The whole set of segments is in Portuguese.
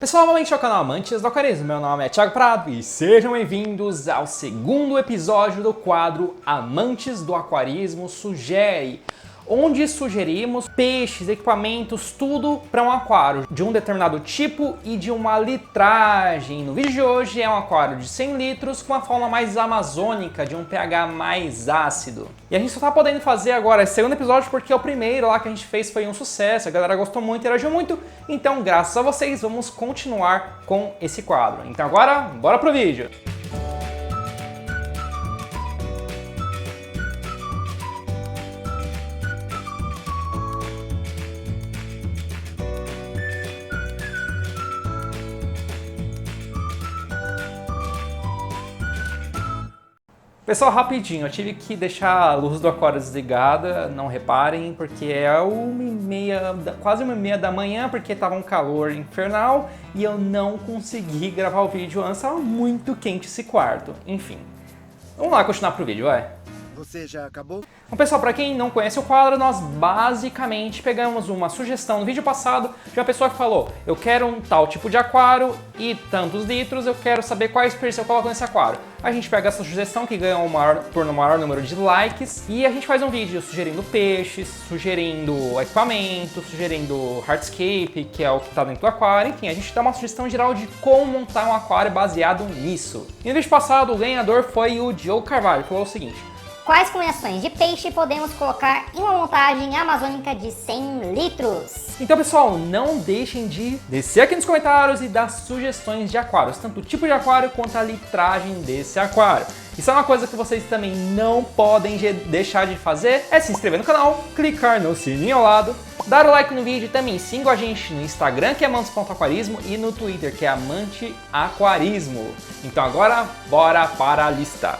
Pessoal, novamente ao canal Amantes do Aquarismo, meu nome é Thiago Prado e sejam bem-vindos ao segundo episódio do quadro Amantes do Aquarismo Sugere, onde sugerimos peixes, equipamentos, tudo para um aquário de um determinado tipo e de uma litragem. No vídeo de hoje é um aquário de 100 litros com uma fauna mais amazônica, de um pH mais ácido. E a gente só tá podendo fazer agora esse segundo episódio porque o primeiro lá que a gente fez foi um sucesso, a galera gostou muito, interagiu muito, então graças a vocês vamos continuar com esse quadro. Então agora, bora pro vídeo! Pessoal, rapidinho, eu tive que deixar a luz do aquário desligada, não reparem, porque é 1h30, quase 1h30 da manhã, porque tava um calor infernal e eu não consegui gravar o vídeo antes, tava muito quente esse quarto. Enfim, vamos lá continuar pro vídeo, vai. Você já acabou? Bom, pessoal, para quem não conhece o quadro, nós basicamente pegamos uma sugestão no vídeo passado de uma pessoa que falou: eu quero um tal tipo de aquário e tantos litros, eu quero saber quais peixes eu coloco nesse aquário. A gente pega essa sugestão que ganhou um maior número de likes e a gente faz um vídeo sugerindo peixes, sugerindo equipamento, sugerindo hardscape, que é o que está dentro do aquário. Enfim, a gente dá uma sugestão geral de como montar um aquário baseado nisso. E no vídeo passado, o ganhador foi o Diogo Carvalho, que falou o seguinte: quais combinações de peixe podemos colocar em uma montagem amazônica de 100 litros? Então, pessoal, não deixem de descer aqui nos comentários e dar sugestões de aquários, tanto o tipo de aquário quanto a litragem desse aquário. Isso é uma coisa que vocês também não podem deixar de fazer, é se inscrever no canal, clicar no sininho ao lado, dar o like no vídeo e também sigam a gente no Instagram, que é amantes.aquarismo, e no Twitter, que é amanteaquarismo. Então agora, bora para a lista.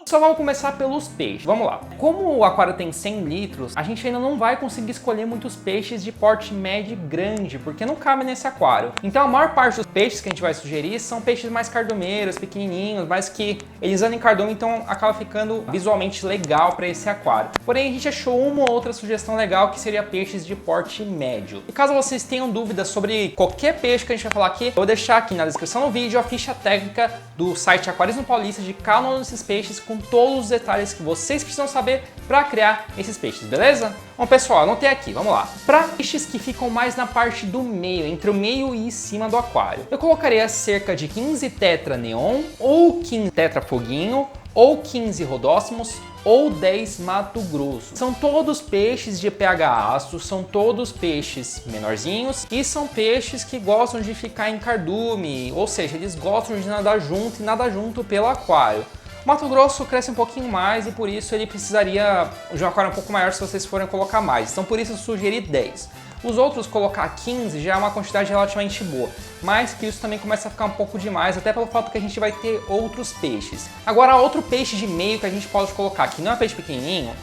Só vamos começar pelos peixes. Vamos lá. Como o aquário tem 100 litros, a gente ainda não vai conseguir escolher muitos peixes de porte médio e grande, porque não cabe nesse aquário. Então a maior parte dos peixes que a gente vai sugerir são peixes mais cardumeiros, pequenininhos, mas que eles andam em cardume, então acaba ficando visualmente legal para esse aquário. Porém, a gente achou uma ou outra sugestão legal que seria peixes de porte médio. E caso vocês tenham dúvidas sobre qualquer peixe que a gente vai falar aqui, eu vou deixar aqui na descrição do vídeo a ficha técnica do site Aquarismo Paulista de cada um desses peixes com todos os detalhes que vocês precisam saber para criar esses peixes, beleza? Bom, pessoal, anotei aqui, vamos lá. Para peixes que ficam mais na parte do meio, entre o meio e cima do aquário, eu colocaria cerca de 15 tetra neon, ou 15 tetra foguinho, ou 15 rodócimos, ou 10 Mato Grosso. São todos peixes de pH ácido, são todos peixes menorzinhos e são peixes que gostam de ficar em cardume, ou seja, eles gostam de nadar junto e nadar junto pelo aquário. O Mato Grosso cresce um pouquinho mais e por isso ele precisaria de um aquário um pouco maior se vocês forem colocar mais. Então por isso eu sugeri 10. Os outros colocar 15 já é uma quantidade relativamente boa, mas que isso também começa a ficar um pouco demais, até pelo fato que a gente vai ter outros peixes. Agora, outro peixe de meio que a gente pode colocar, que não é peixe pequenininho,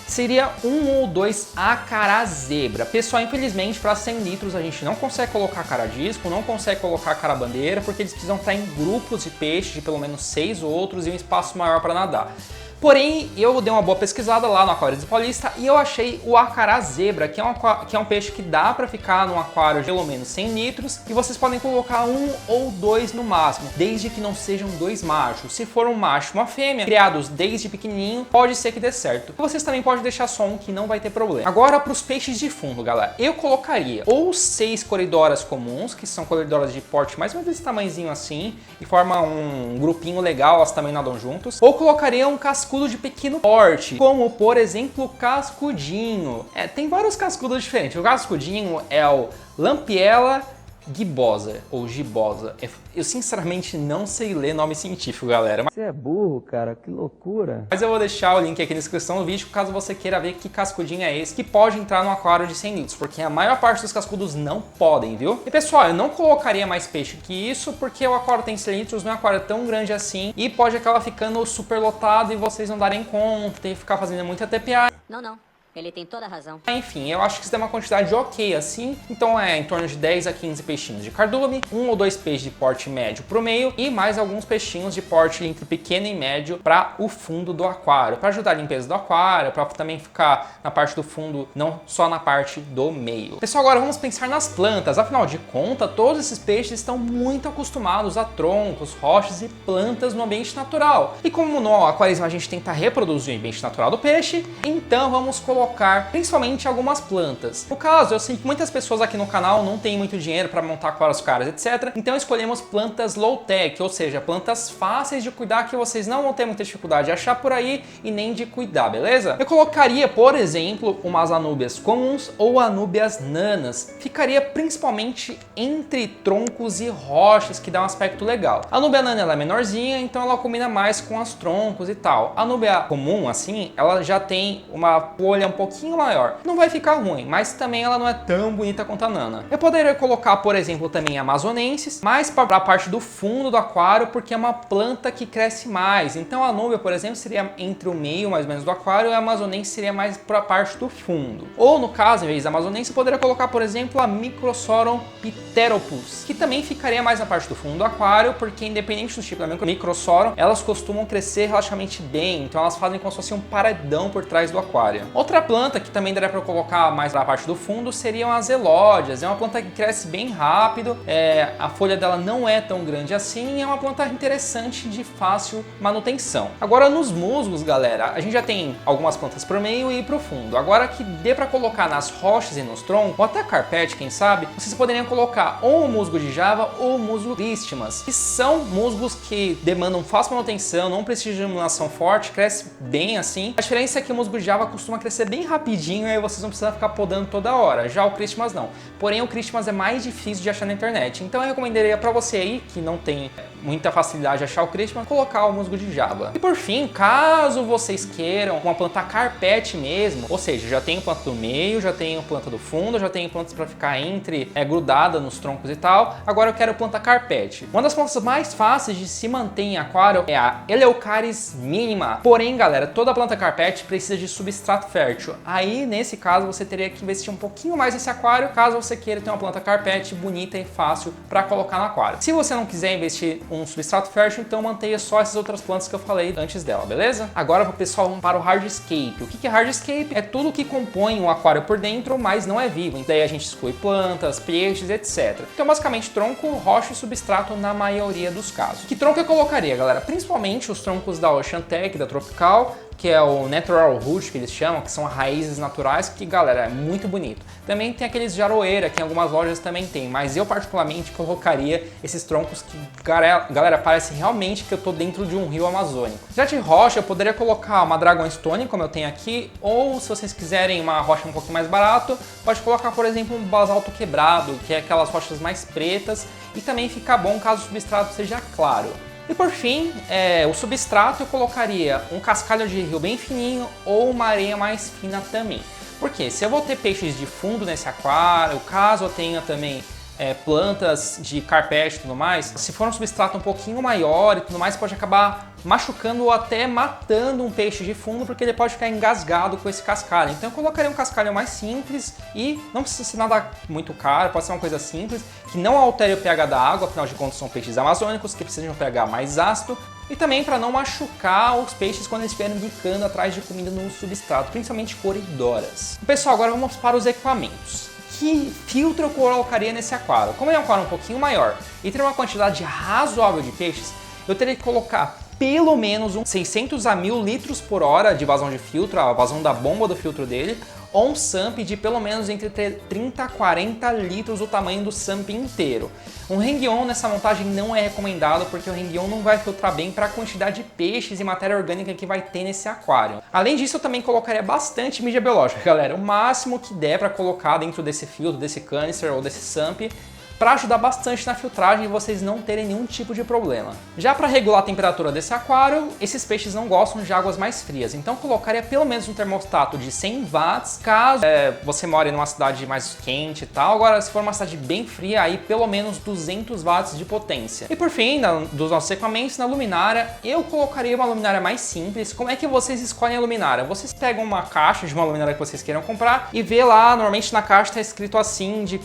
seria um ou dois acará zebra. Pessoal, infelizmente para 100 litros a gente não consegue colocar acará-disco, não consegue colocar acará-bandeira, porque eles precisam estar em grupos de peixes, de pelo menos 6 outros e um espaço maior para nadar. Porém, eu dei uma boa pesquisada lá no Aquarismo Paulista e eu achei o acará zebra, que é um peixe que dá para ficar num aquário de pelo menos 100 litros e vocês podem colocar um ou dois no máximo, desde que não sejam dois machos. Se for um macho e uma fêmea, criados desde pequenininho, pode ser que dê certo. Vocês também podem deixar só um que não vai ter problema. Agora para os peixes de fundo, galera, eu colocaria ou 6 coridoras comuns, que são coridoras de porte mais ou menos desse tamanhozinho assim, e formam um grupinho legal, elas também nadam juntos, ou colocaria um cascudo de pequeno porte, como por exemplo o cascudinho. Tem vários cascudos diferentes. O cascudinho é o Lampiella gibosa ou gibosa. Eu sinceramente não sei ler nome científico, galera. Você é burro, cara, que loucura. Mas eu vou deixar o link aqui na descrição do vídeo, caso você queira ver que cascudinho é esse que pode entrar no aquário de 100 litros, porque a maior parte dos cascudos não podem, viu? E pessoal, eu não colocaria mais peixe que isso, porque o aquário tem 100 litros, não é um aquário tão grande assim, e pode acabar ficando super lotado e vocês não darem conta e ficar fazendo muita TPA. Não. Ele tem toda a razão. Enfim, eu acho que isso é uma quantidade ok assim, então é em torno de 10 a 15 peixinhos de cardume, 1 ou 2 peixes de porte médio pro meio e mais alguns peixinhos de porte entre pequeno e médio para o fundo do aquário, para ajudar a limpeza do aquário, para também ficar na parte do fundo, não só na parte do meio. Pessoal, agora vamos pensar nas plantas. Afinal de contas, todos esses peixes estão muito acostumados a troncos, rochas e plantas no ambiente natural. E como no aquarismo a gente tenta reproduzir o ambiente natural do peixe, então vamos colocar principalmente algumas plantas. No caso, eu sei que muitas pessoas aqui no canal não têm muito dinheiro para montar aquários caros, etc. Então escolhemos plantas low-tech, ou seja, plantas fáceis de cuidar que vocês não vão ter muita dificuldade de achar por aí e nem de cuidar, beleza? Eu colocaria, por exemplo, umas anúbias comuns ou anúbias nanas. Ficaria principalmente entre troncos e rochas, que dá um aspecto legal. A anúbia nana ela é menorzinha, então ela combina mais com os troncos e tal. A anúbia comum, assim, ela já tem uma folha um pouquinho maior. Não vai ficar ruim, mas também ela não é tão bonita quanto a nana. Eu poderia colocar, por exemplo, também amazonenses, mais para a parte do fundo do aquário, porque é uma planta que cresce mais. Então a anúbia, por exemplo, seria entre o meio, mais ou menos, do aquário, e a amazonense seria mais para a parte do fundo. Ou no caso, em vez da amazonense, eu poderia colocar, por exemplo, a Microsorum pteropus, que também ficaria mais na parte do fundo do aquário, porque independente do tipo da Microsorum, elas costumam crescer relativamente bem, então elas fazem como se fosse um paredão por trás do aquário. Outra planta que também daria para colocar mais na parte do fundo seriam as elódias. É uma planta que cresce bem rápido, a folha dela não é tão grande assim, é uma planta interessante de fácil manutenção. Agora nos musgos, galera, a gente já tem algumas plantas pro meio e pro fundo. Agora que dê para colocar nas rochas e nos troncos, ou até carpete, quem sabe, vocês poderiam colocar ou o musgo de Java ou o musgo Christmas, que são musgos que demandam fácil manutenção, não precisam de iluminação forte, cresce bem assim. A diferença é que o musgo de Java costuma crescer bem rapidinho e aí vocês não precisam ficar podando toda hora. Já o Christmas não. Porém, o Christmas é mais difícil de achar na internet. Então eu recomendaria para você aí, que não tem muita facilidade de achar o Christmas, colocar o musgo de Java. E por fim, caso vocês queiram uma planta carpete mesmo, ou seja, já tenho planta do meio, já tenho planta do fundo, já tenho plantas para ficar entre, grudada nos troncos e tal, agora eu quero planta carpete. Uma das plantas mais fáceis de se manter em aquário é a Eleucaris minima. Porém, galera, toda planta carpete precisa de substrato fértil. Aí, nesse caso, você teria que investir um pouquinho mais nesse aquário, caso você queira ter uma planta carpete bonita e fácil para colocar no aquário. Se você não quiser investir um substrato fértil, então mantenha só essas outras plantas que eu falei antes dela, beleza? Agora, pessoal, vamos para o hardscape. O que é hardscape? É tudo que compõe um aquário por dentro, mas não é vivo. Daí a gente exclui plantas, peixes, etc. Então, basicamente, tronco, rocha e substrato na maioria dos casos. Que tronco eu colocaria, galera? Principalmente os troncos da Oceantec, da Tropical, que é o Natural Root, que eles chamam, que são raízes naturais, que, galera, é muito bonito. Também tem aqueles de aroeira, que em algumas lojas também tem, mas eu particularmente colocaria esses troncos que, galera, parece realmente que eu tô dentro de um rio amazônico. Já de rocha, eu poderia colocar uma Dragonstone, como eu tenho aqui, ou se vocês quiserem uma rocha um pouquinho mais barato, pode colocar, por exemplo, um basalto quebrado, que é aquelas rochas mais pretas, e também fica bom caso o substrato seja claro. E por fim, o substrato eu colocaria um cascalho de rio bem fininho ou uma areia mais fina também. Porque se eu vou ter peixes de fundo nesse aquário, caso eu tenha também plantas de carpete e tudo mais, se for um substrato um pouquinho maior e tudo mais, pode acabar machucando ou até matando um peixe de fundo, porque ele pode ficar engasgado com esse cascalho. Então eu colocaria um cascalho mais simples e não precisa ser nada muito caro, pode ser uma coisa simples, que não altere o pH da água, afinal de contas são peixes amazônicos que precisam de um pH mais ácido, e também para não machucar os peixes quando eles estiverem bicando atrás de comida no substrato, principalmente coridoras. Pessoal, agora vamos para os equipamentos. Que filtro eu colocaria nesse aquário? Como é um aquário um pouquinho maior e ter uma quantidade razoável de peixes, eu teria que colocar pelo menos 600 a 1000 litros por hora de vazão de filtro, a vazão da bomba do filtro dele, ou um sump de pelo menos entre 30 a 40 litros, o tamanho do sump inteiro. Um hang-on nessa montagem não é recomendado, porque o hang-on não vai filtrar bem para a quantidade de peixes e matéria orgânica que vai ter nesse aquário. Além disso, eu também colocaria bastante mídia biológica, galera. O máximo que der para colocar dentro desse filtro, desse canister ou desse sump, para ajudar bastante na filtragem e vocês não terem nenhum tipo de problema. Já para regular a temperatura desse aquário, esses peixes não gostam de águas mais frias, então eu colocaria pelo menos um termostato de 100 watts, caso você more numa cidade mais quente e tal. Agora, se for uma cidade bem fria, aí pelo menos 200 watts de potência. E por fim, dos nossos equipamentos, na luminária, eu colocaria uma luminária mais simples. Como é que vocês escolhem a luminária? Vocês pegam uma caixa de uma luminária que vocês queiram comprar e vê lá, normalmente na caixa está escrito assim, de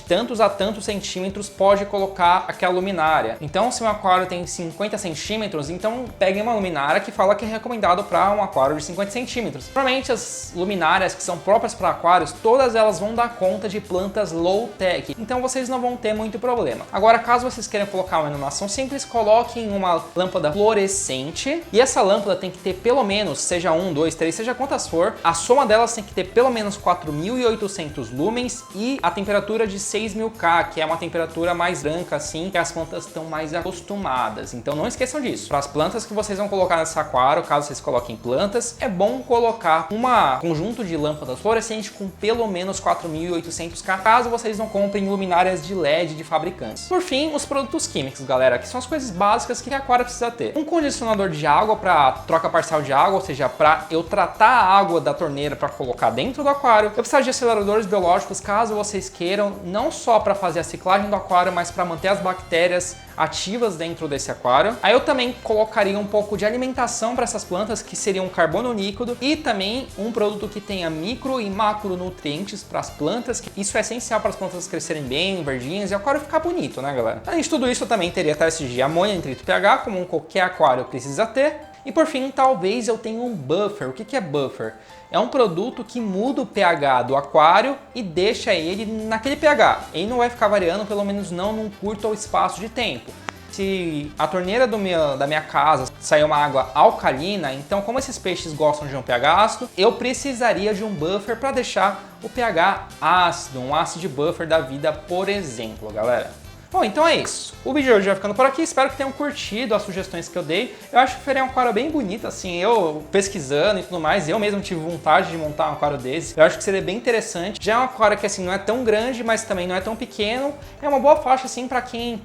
tantos a tantos centímetros pode colocar aquela luminária. Então, se um aquário tem 50 centímetros, então peguem uma luminária que fala que é recomendado para um aquário de 50 centímetros. Provavelmente as luminárias que são próprias para aquários, todas elas vão dar conta de plantas low-tech, então vocês não vão ter muito problema. Agora, caso vocês queiram colocar uma iluminação simples, coloquem uma lâmpada fluorescente, e essa lâmpada tem que ter pelo menos, seja 1, 2, 3, seja quantas for, a soma delas tem que ter pelo menos 4.800 lumens e a temperatura de 6.000 K, que é uma temperatura mais branca assim, que as plantas estão mais acostumadas. Então não esqueçam disso. Para as plantas que vocês vão colocar nesse aquário, caso vocês coloquem plantas, é bom colocar um conjunto de lâmpadas fluorescentes com pelo menos 4.800 K, caso vocês não comprem luminárias de LED de fabricantes. Por fim, os produtos químicos, galera, que são as coisas básicas que o aquário precisa ter. Um condicionador de água para troca parcial de água, ou seja, para eu tratar a água da torneira para colocar dentro do aquário. Eu preciso de aceleradores biológicos, caso vocês queiram, não só para fazer a ciclagem do aquário, mas para manter as bactérias ativas dentro desse aquário. Aí eu também colocaria um pouco de alimentação para essas plantas, que seria um carbono líquido, e também um produto que tenha micro e macronutrientes para as plantas, que isso é essencial para as plantas crescerem bem, verdinhas, e o aquário ficar bonito, né, galera? Além de tudo isso, eu também teria testes de amônia, nitrito, pH, como qualquer aquário precisa ter. E por fim, talvez eu tenha um buffer. O que é buffer? É um produto que muda o pH do aquário e deixa ele naquele pH. Ele não vai ficar variando, pelo menos não num curto espaço de tempo. Se a torneira da minha casa sair uma água alcalina, então como esses peixes gostam de um pH ácido, eu precisaria de um buffer para deixar o pH ácido, um acid buffer da vida, por exemplo, galera. Bom, então é isso. O vídeo de hoje vai ficando por aqui. Espero que tenham curtido as sugestões que eu dei. Eu acho que seria um aquário bem bonito, assim, eu pesquisando e tudo mais, eu mesmo tive vontade de montar um aquário desse. Eu acho que seria bem interessante. Já é um aquário que, assim, não é tão grande, mas também não é tão pequeno. É uma boa faixa, assim, para quem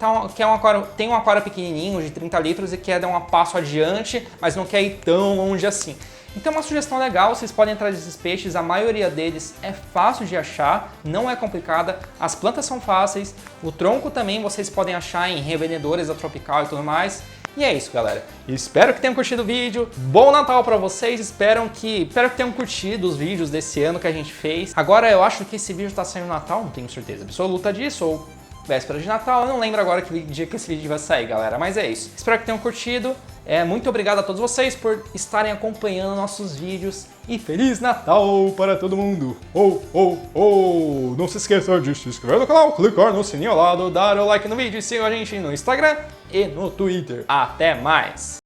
tem um aquário pequenininho, de 30 litros, e quer dar um passo adiante, mas não quer ir tão longe assim. Então uma sugestão legal, vocês podem entrar nesses peixes, a maioria deles é fácil de achar, não é complicada, as plantas são fáceis, o tronco também vocês podem achar em revendedores da Tropical e tudo mais. E é isso, galera. Espero que tenham curtido o vídeo. Bom Natal pra vocês. Espero que tenham curtido os vídeos desse ano que a gente fez. Agora eu acho que esse vídeo tá saindo no Natal, não tenho certeza absoluta disso, ou véspera de Natal. Eu não lembro agora que dia que esse vídeo vai sair, galera. Mas é isso. Espero que tenham curtido. Muito obrigado a todos vocês por estarem acompanhando nossos vídeos. E Feliz Natal para todo mundo! Não se esqueça de se inscrever no canal, clicar no sininho ao lado, dar o like no vídeo e sigam a gente no Instagram e no Twitter. Até mais!